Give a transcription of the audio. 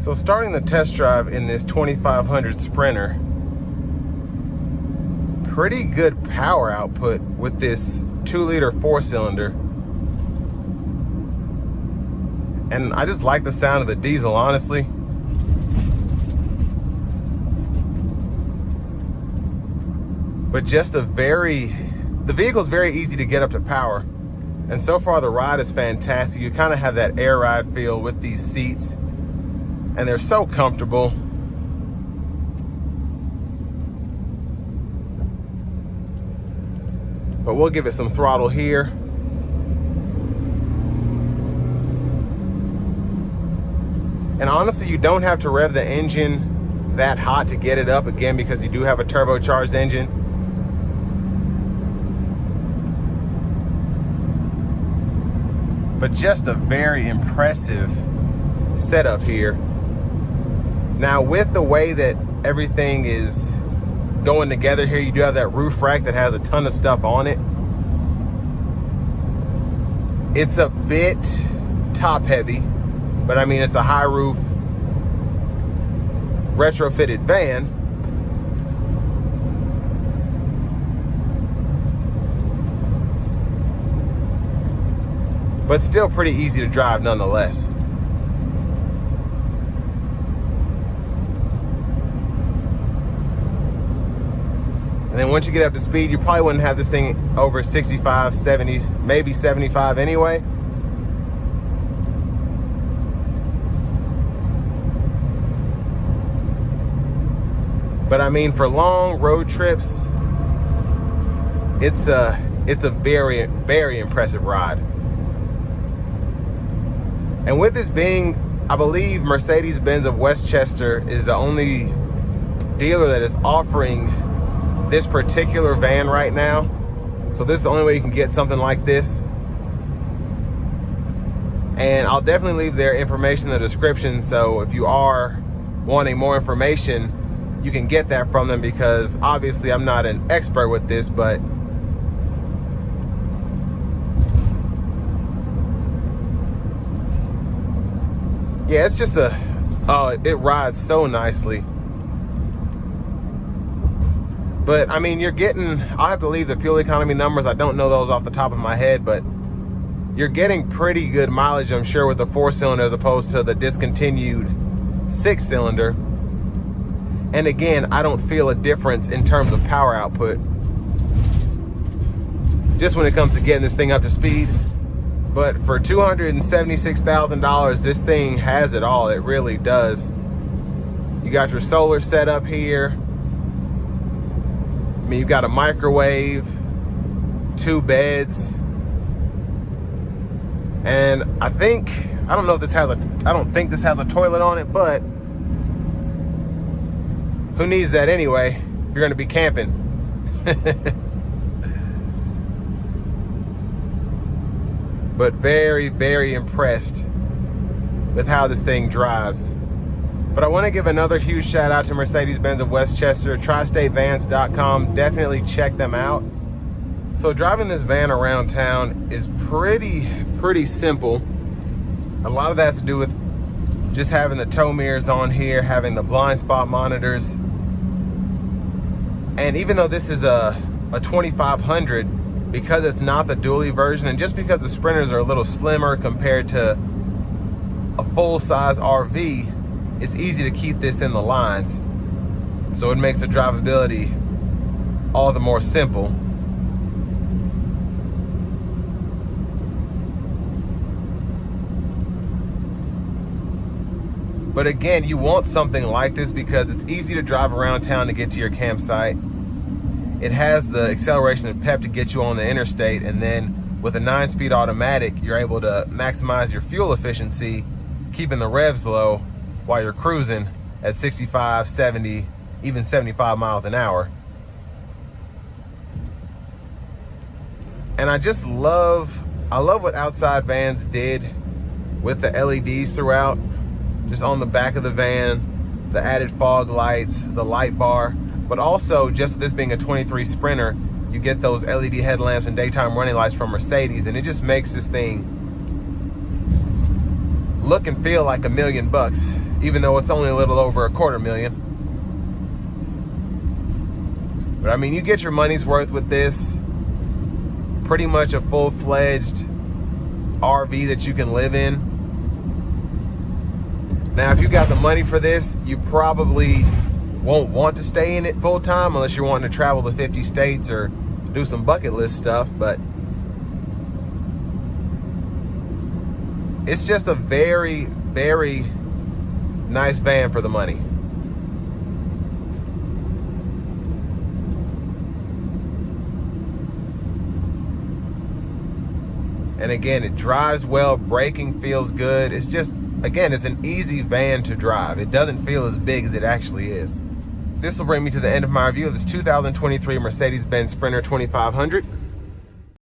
So starting the test drive in this 2500 Sprinter, pretty good power output with this 2-liter 4-cylinder. And I just like the sound of the diesel, honestly. But just the vehicle's very easy to get up to power. And so far the ride is fantastic. You kind of have that air ride feel with these seats. And they're so comfortable. But we'll give it some throttle here. And honestly, you don't have to rev the engine that hot to get it up, again, because you do have a turbocharged engine. But just a very impressive setup here. Now, with the way that everything is going together here, you do have that roof rack that has a ton of stuff on it. It's a bit top heavy, but I mean, it's a high roof retrofitted van. But still pretty easy to drive nonetheless. And then once you get up to speed, you probably wouldn't have this thing over 65, 70, maybe 75 anyway. But I mean, for long road trips, it's a very, very impressive ride. And with this being, I believe Mercedes-Benz of Westchester is the only dealer that is offering this particular van right now. So this is the only way you can get something like this. And I'll definitely leave their information in the description, so if you are wanting more information, you can get that from them, because obviously I'm not an expert with this, but yeah, it's just it rides so nicely. But I mean, you're getting, I'll have to leave the fuel economy numbers. I don't know those off the top of my head, but you're getting pretty good mileage, I'm sure, with the 4-cylinder as opposed to the discontinued 6-cylinder. And again, I don't feel a difference in terms of power output, just when it comes to getting this thing up to speed. But for $276,000, this thing has it all. It really does. You got your solar set up here. I mean, you've got a microwave, 2 beds, and I don't know if this has I don't think this has a toilet on it, but who needs that anyway if you're gonna be camping? But very, very impressed with how this thing drives. But I want to give another huge shout out to Mercedes-Benz of Westchester, tristatevans.com. Definitely check them out. So driving this van around town is pretty simple. A lot of that has to do with just having the tow mirrors on here, having the blind spot monitors. And even though this is a 2500, because it's not the dually version, and just because the Sprinters are a little slimmer compared to a full-size RV, it's easy to keep this in the lines. So it makes the drivability all the more simple. But again, you want something like this because it's easy to drive around town to get to your campsite. It has the acceleration and pep to get you on the interstate, and then with a 9-speed automatic, you're able to maximize your fuel efficiency, keeping the revs low while you're cruising at 65, 70, even 75 miles an hour. And I love what Outside Vans did with the LEDs throughout, just on the back of the van, the added fog lights, the light bar, but also just this being a 23 Sprinter, you get those LED headlamps and daytime running lights from Mercedes, and it just makes this thing look and feel like $1 million bucks. even though it's only a little over $250,000. But I mean, you get your money's worth with this. Pretty much a full-fledged RV that you can live in. Now, if you got the money for this, you probably won't want to stay in it full-time unless you're wanting to travel to 50 states or do some bucket list stuff, but it's just a very, very nice van for the money. And again, it drives well, braking feels good. It's just, again, it's an easy van to drive. It doesn't feel as big as it actually is. This will bring me to the end of my review of this 2023 Mercedes-Benz Sprinter 2500.